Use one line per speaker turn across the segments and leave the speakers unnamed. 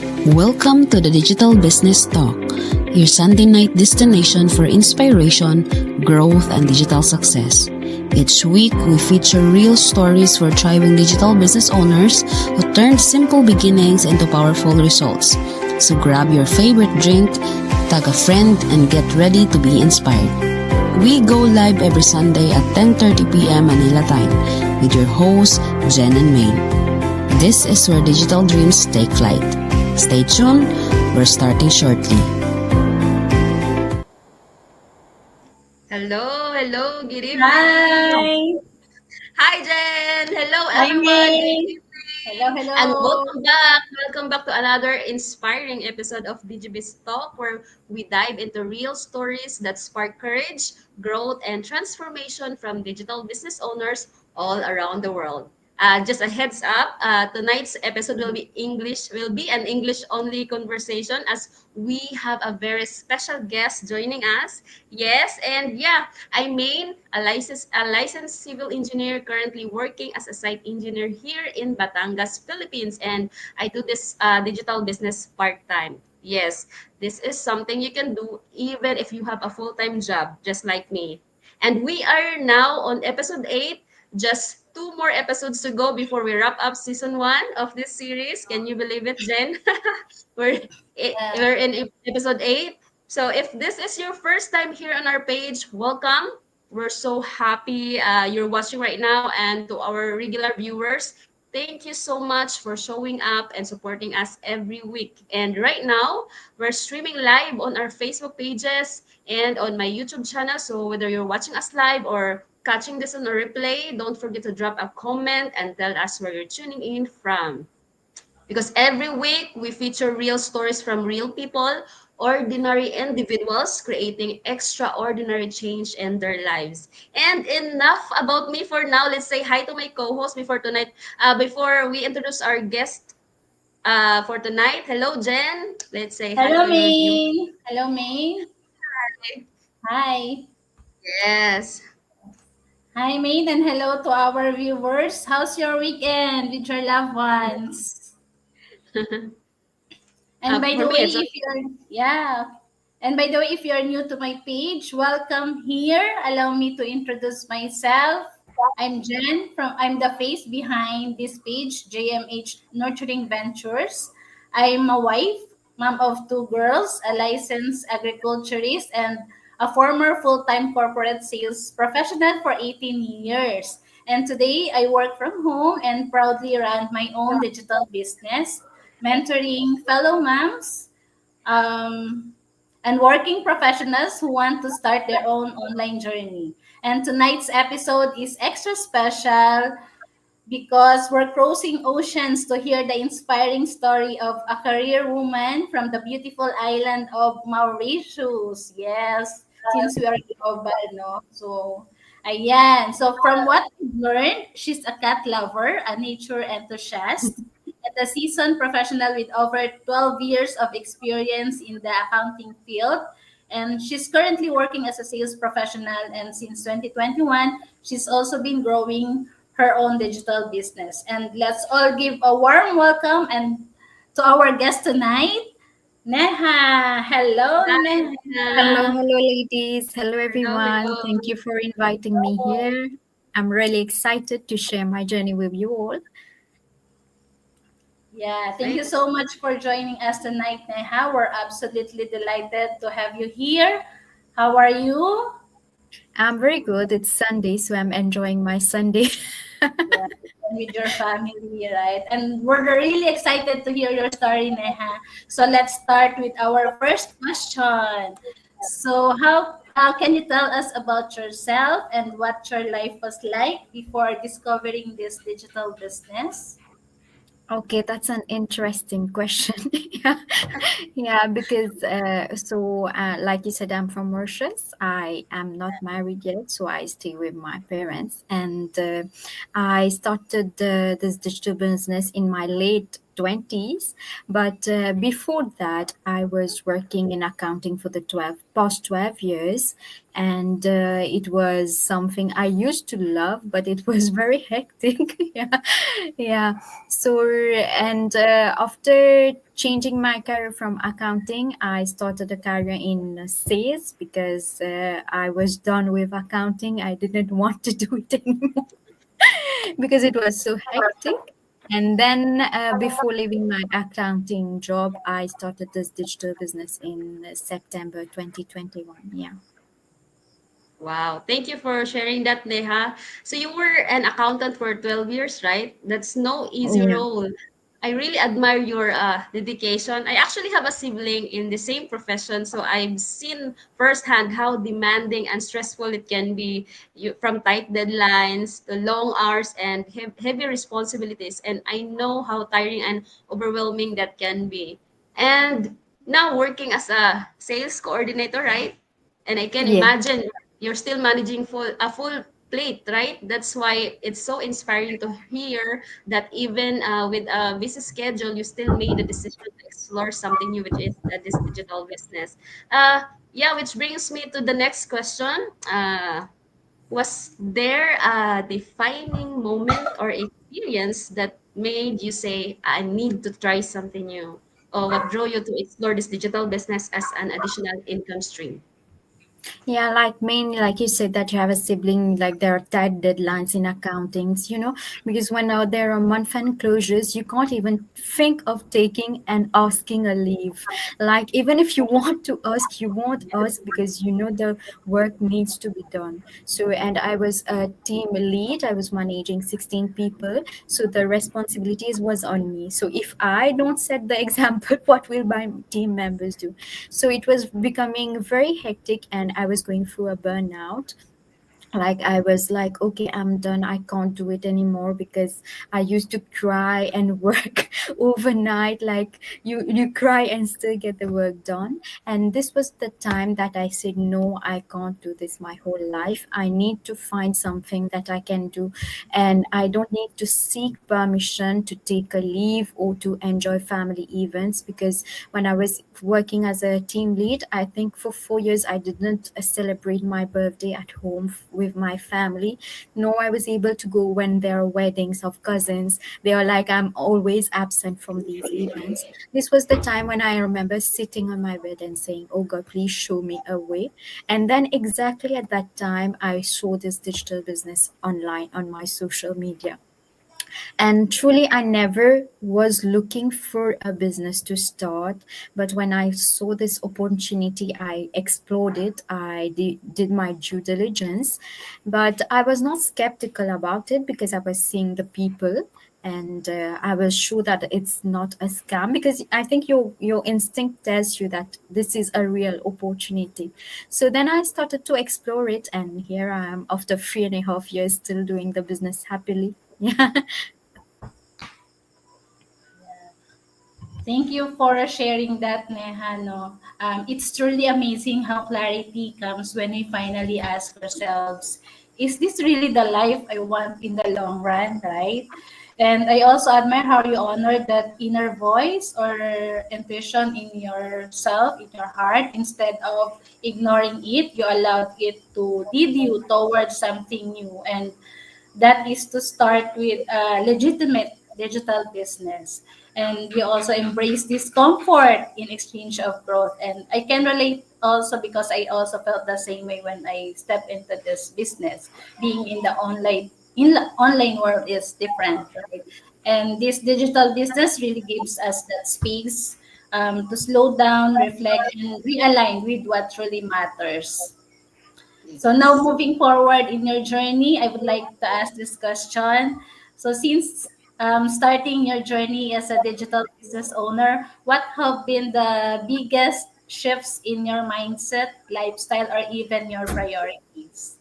Welcome to the Digital Business Talk, your Sunday night destination for inspiration, growth, and digital success. Each week, we feature real stories for thriving digital business owners who turned simple beginnings into powerful results. So grab your favorite drink, tag a friend, and get ready to be inspired. We go live every Sunday at 10:30 p.m. Manila time with your hosts, Jen and Maine. This is where digital dreams take flight. Stay tuned, we're starting shortly.
Hello, good evening.
Hi.
Hi, Jen. Hello,
Hi,
everyone. Good
May.
evening.
Hello,
And
hello.
welcome back to another inspiring episode of DIGIBIZ Talk, where we dive into real stories that spark courage, growth, and transformation from digital business owners all around the world. Just a heads up, tonight's episode will be an English only conversation as we have a very special guest joining us. Yes, and yeah, I mean a licensed civil engineer currently working as a site engineer here in Batangas, Philippines, and I do this digital business part-time. Yes, this is something you can do even if you have a full-time job, just like me. And we are now on episode 8, just two more episodes to go before we wrap up season 1 of this series. Can you believe it, Jen? we're,
Yeah.
we're in episode 8. So if this is your first time here on our page, welcome. We're so happy you're watching right now. And to our regular viewers, thank you so much for showing up and supporting us every week. And right now, we're streaming live on our Facebook pages and on my YouTube channel. So whether you're watching us live or catching this on a replay, don't forget to drop a comment and tell us where you're tuning in from. Because every week we feature real stories from real people, ordinary individuals creating extraordinary change in their lives. And enough about me for now. Let's say hi to my co-host before we introduce our guest for tonight. Hello, Jen. Let's say hi
Hello,
to your view.
May. Hello, May. Hi.
Yes.
Hi, May, and hello to our viewers. How's your weekend with your loved ones? And by
For
the
me,
way,
it's
if you're yeah, and by the way, if you're new to my page, welcome here. Allow me to introduce myself. I'm the face behind this page, JMH Nurturing Ventures. I'm a wife, mom of two girls, a licensed agriculturist, and a former full-time corporate sales professional for 18 years. And today I work from home and proudly run my own digital business, mentoring fellow moms um, and working professionals who want to start their own online journey. And tonight's episode is extra special because we're crossing oceans to hear the inspiring story of a career woman from the beautiful island of Mauritius. Yes, since we are global, no? So, ayan. So, from what we've learned, she's a cat lover, a nature enthusiast, and a seasoned professional with over 12 years of experience in the accounting field. And she's currently working as a sales professional, and since 2021, she's also been growing her own digital business. And let's all give a warm welcome and to our guest tonight, Neha. Hello,
Hi,
Hello,
Neha.
hello, ladies. Hello, everyone.
hello.
Thank you for inviting me here. I'm really excited to share my journey with you all.
Yeah, thank you
Right.
so much for joining us tonight, Neha. We're absolutely delighted to have you here. How are you?
I'm very good. It's Sunday, so I'm enjoying my Sunday.
Yeah, and with your family, right? And we're really excited to hear your story, Neha. So let's start with our first question. So, how can you tell us about yourself and what your life was like before discovering this digital business?
Okay, that's an interesting question. Yeah, yeah, because like you said, I'm from Mauritius. I am not married yet, so I stay with my parents, and I started this digital business in my late 20s. But before that, I was working in accounting for the 12 years. And it was something I used to love, but it was very hectic. Yeah. Yeah. So, and after changing my career from accounting, I started a career in sales because I was done with accounting. I didn't want to do it anymore because it was so hectic. And then, before leaving my accounting job, I started this digital business in September 2021. Yeah.
Wow. Thank you for sharing that, Neha. So you were an accountant for 12 years, right? That's no easy
Yeah.
role. I really admire your dedication. I actually have a sibling in the same profession, so I've seen firsthand how demanding and stressful it can be, from tight deadlines to long hours and heavy responsibilities. And I know how tiring and overwhelming that can be. And now working as a sales coordinator, right? And I can
Yeah.
imagine you're still managing full plate, right? That's why it's so inspiring to hear that even with a busy schedule, you still made a decision to explore something new, which is this digital business. Yeah, which brings me to the next question. Was there a defining moment or experience that made you say, I need to try something new? Or what drove you to explore this digital business as an additional income stream?
Yeah, like mainly like you said that you have a sibling, like there are tight deadlines in accountings, because when there are month-end closures, you can't even think of taking and asking a leave. Like even if you want to ask, you won't ask because the work needs to be done. So, and I was a team lead, I was managing 16 people, so the responsibilities was on me. So if I don't set the example, what will my team members do? So it was becoming very hectic and I was going through a burnout. Like I was like, okay, I'm done, I can't do it anymore, because I used to cry and work overnight. Like you cry and still get the work done. And this was the time that I said, no, I can't do this my whole life. I need to find something that I can do, and I don't need to seek permission to take a leave or to enjoy family events. Because when I was working as a team lead, I think for 4 years I didn't celebrate my birthday at home with my family. No, I was able to go when there are weddings of cousins. They are like, I'm always absent from these events. This was the time when I remember sitting on my bed and saying, oh God, please show me a way. And then exactly at that time, I saw this digital business online on my social media. And truly, I never was looking for a business to start. But when I saw this opportunity, I explored it. I did my due diligence. But I was not skeptical about it because I was seeing the people. And I was sure that it's not a scam, because I think your instinct tells you that this is a real opportunity. So then I started to explore it, and here I am after 3.5 years still doing the business happily. Yeah.
Thank you for sharing that, Neha. No? It's truly amazing how clarity comes when we finally ask ourselves, is this really the life I want in the long run, right? And I also admire how you honor that inner voice or intuition in yourself, in your heart. Instead of ignoring it, you allowed it to lead you towards something new. And that is to start with a legitimate digital business. And you also embrace discomfort in exchange of growth. And I can relate also because I also felt the same way when I stepped into this business. Being in the online world is different, right? And this digital business really gives us that space to slow down, reflect, and realign with what truly matters. So now
Yes.
moving forward in your journey, I would like to ask this question. So since starting your journey as a digital business owner, what have been the biggest shifts in your mindset, lifestyle, or even your priorities?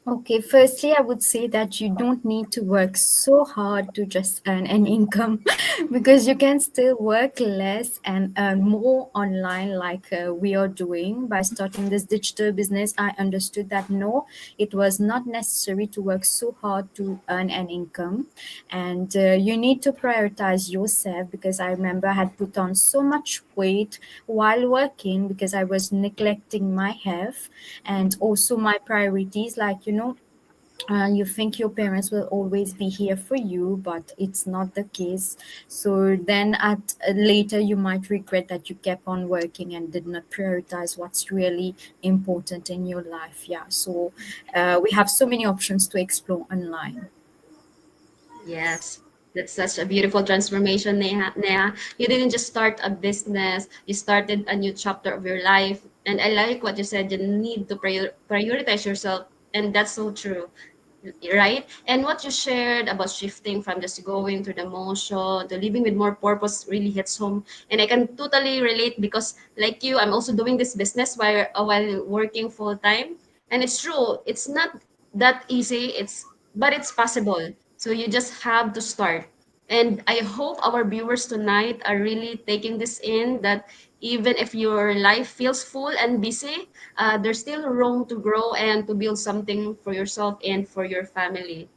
Okay, firstly, I would say that you don't need to work so hard to just earn an income because you can still work less and earn more online, like we are doing by starting this digital business. I understood that no, it was not necessary to work so hard to earn an income, and you need to prioritize yourself because I remember I had put on so much weight while working because I was neglecting my health and also my priorities, like you think your parents will always be here for you, but it's not the case. So then at later you might regret that you kept on working and did not prioritize what's really important in your life. Yeah, so we have so many options to explore online.
Yes, that's such a beautiful transformation, Neha. You didn't just start a business, you started a new chapter of your life. And I like what you said, you need to prioritize yourself. And that's so true, right? And what you shared about shifting from just going through the motion to living with more purpose really hits home. And I can totally relate because, like you, I'm also doing this business while working full time. And it's true, it's not that easy. But it's possible. So you just have to start. And I hope our viewers tonight are really taking this in, that even if your life feels full and busy, there's still room to grow and to build something for yourself and for your family.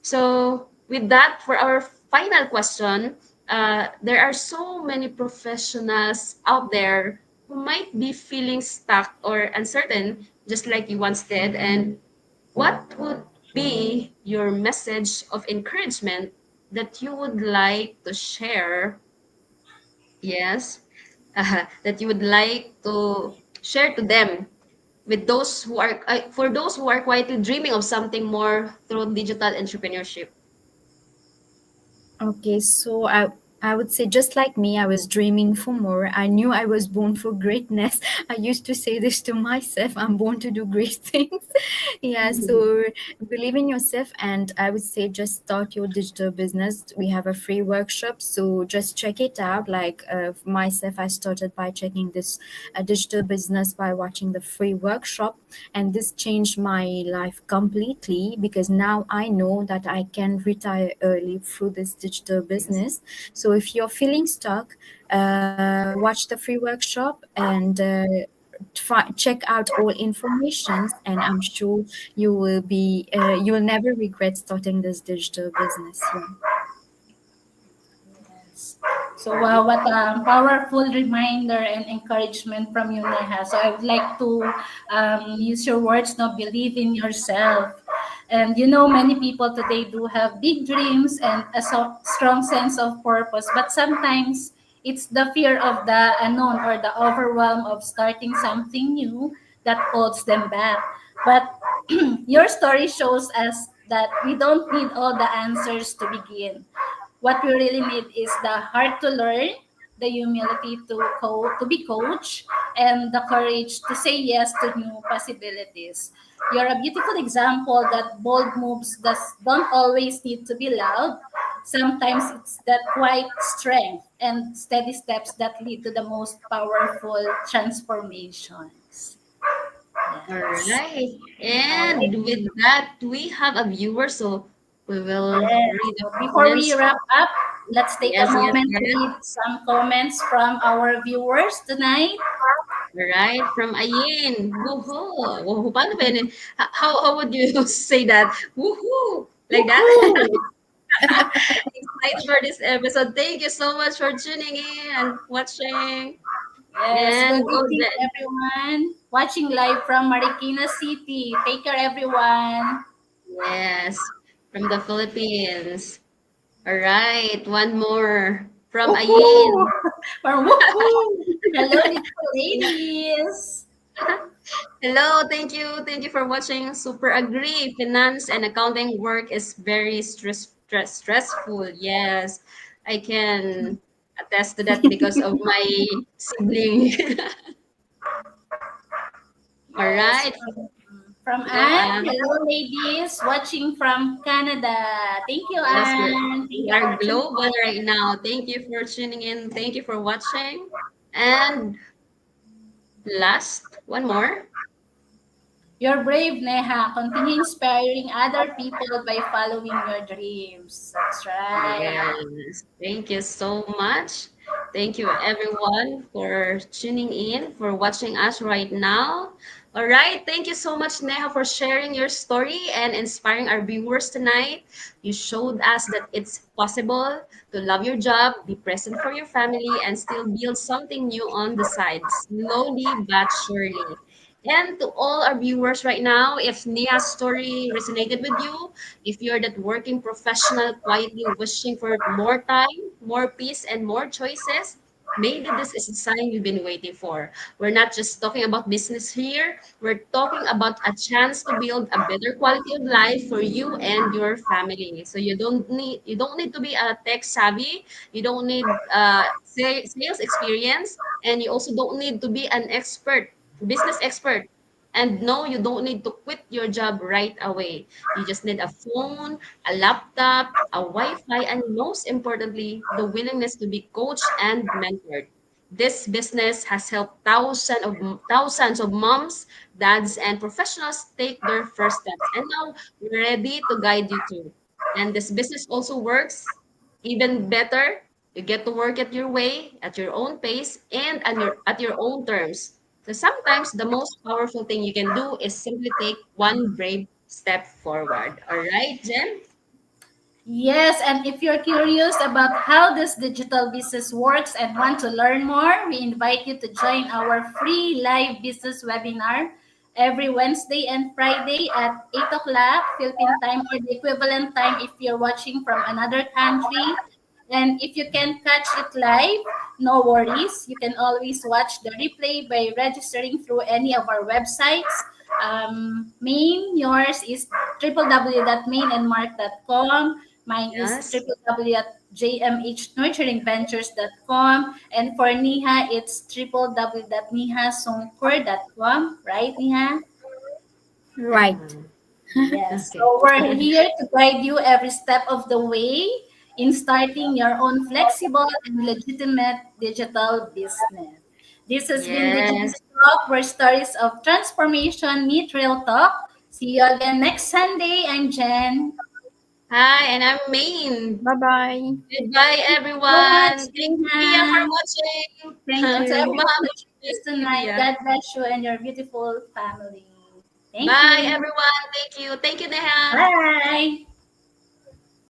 So, with that, for our final question, there are so many professionals out there who might be feeling stuck or uncertain, just like you once did. And what would be your message of encouragement that you would like to share? Yes, that you would like to share to them, with those who are for those who are quietly dreaming of something more through digital entrepreneurship.
Okay, so I would say just like me, I was dreaming for more. I knew I was born for greatness. I used to say this to myself, I'm born to do great things. Yeah, so believe in yourself, and I would say just start your digital business. We have a free workshop, so just check it out. Like myself, I started by checking this digital business by watching the free workshop, and this changed my life completely because now I know that I can retire early through this digital
Yes.
business. So if you're feeling stuck, watch the free workshop and check out all informations, and I'm sure you will never regret starting this digital business. Yeah.
Yes. So wow, what a powerful reminder and encouragement from you, Neha. So I would like to use your words, no, believe in yourself. And many people today do have big dreams and a strong sense of purpose, but sometimes it's the fear of the unknown or the overwhelm of starting something new that holds them back. But your story shows us that we don't need all the answers to begin. What we really need is the heart to learn, the humility to be coached, and the courage to say yes to new possibilities. You're a beautiful example that bold moves don't always need to be loud. Sometimes it's that quiet strength and steady steps that lead to the most powerful transformations.
All
Yes.
right.
All right.
And with that, we have a viewer, so we will
Yes.
read the
So before we
comments.
wrap up, let's take a
Yes, yes,
moment to
yes.
read some comments from our viewers tonight.
All right, from Ayin. Woohoo! Woohoo. Paano ba yun? How would you say that? Woohoo! Like that?
Woohoo!
Excited for this episode. Thank you so much for tuning in and watching.
Yes,
And
good
oh,
evening, everyone. Watching live from Marikina City. Take care, everyone.
yes, from the Philippines. All right, one more from
Woohoo!
Ayin.
Or woohoo! Hello, little ladies.
Hello, thank you for watching. Super agree. Finance and accounting work is very stressful. Yes, I can attest to that because of my sibling. All
Yes,
right.
from
Go
Anne.
on.
Hello, ladies. Watching from Canada. Thank you,
Yes,
Anne. Thank
we
you
are
for tuning
global
in.
right now. Thank you for tuning in. Thank you for watching. And last, one more.
You're brave, Neha. Continue inspiring other people by following your dreams. That's right.
Yes, thank you so much. Thank you everyone for tuning in, for watching us right now. All right, thank you so much, Neha, for sharing your story and inspiring our viewers tonight. You showed us that it's possible to love your job, be present for your family, and still build something new on the side, slowly but surely. And to all our viewers right now, if Neha's story resonated with you, if you're that working professional quietly wishing for more time, more peace, and more choices, maybe this is a sign you've been waiting for. We're not just talking about business here, we're talking about a chance to build a better quality of life for you and your family. So you don't need to be a tech savvy, you don't need sales experience, and you also don't need to be an business expert. And no, you don't need to quit your job right away. You just need a phone, a laptop, a Wi-Fi, and most importantly, the willingness to be coached and mentored. This business has helped thousands of moms, dads, and professionals take their first steps. And now we're ready to guide you too. And this business also works even better. You get to work at your way, at your own pace, and at your own terms. So sometimes the most powerful thing you can do is simply take one brave step forward. All right, Jen?
Yes, and if you're curious about how this digital business works and want to learn more, we invite you to join our free live business webinar every Wednesday and Friday at 8 o'clock Philippine time or the equivalent time if you're watching from another country. And if you can catch it live, no worries. You can always watch the replay by registering through any of our websites. Yours is www.mainandmark.com. Mine is
Yes.
www.jmhnurturingventures.com. And for Niha, it's www.nihasungkur.com. Right, Niha?
Right.
Yes.
Okay.
So we're here to guide you every step of the way in starting your own flexible and legitimate digital business. This has been DigiBiz
Yes.
Talk, where stories of transformation meet real talk. See you again next Sunday. I'm Jen.
Hi, and I'm Maine.
Bye bye.
Goodbye,
Thank you so
everyone.
much,
Thank you, Pia, for
Neha.
watching.
Thank you
Thank
to
To
you.
everyone
Mom,
who joined us tonight.
Pia.
God bless you and your beautiful family. Thank
Bye,
you.
everyone. Thank you. Thank you, Neha.
Bye.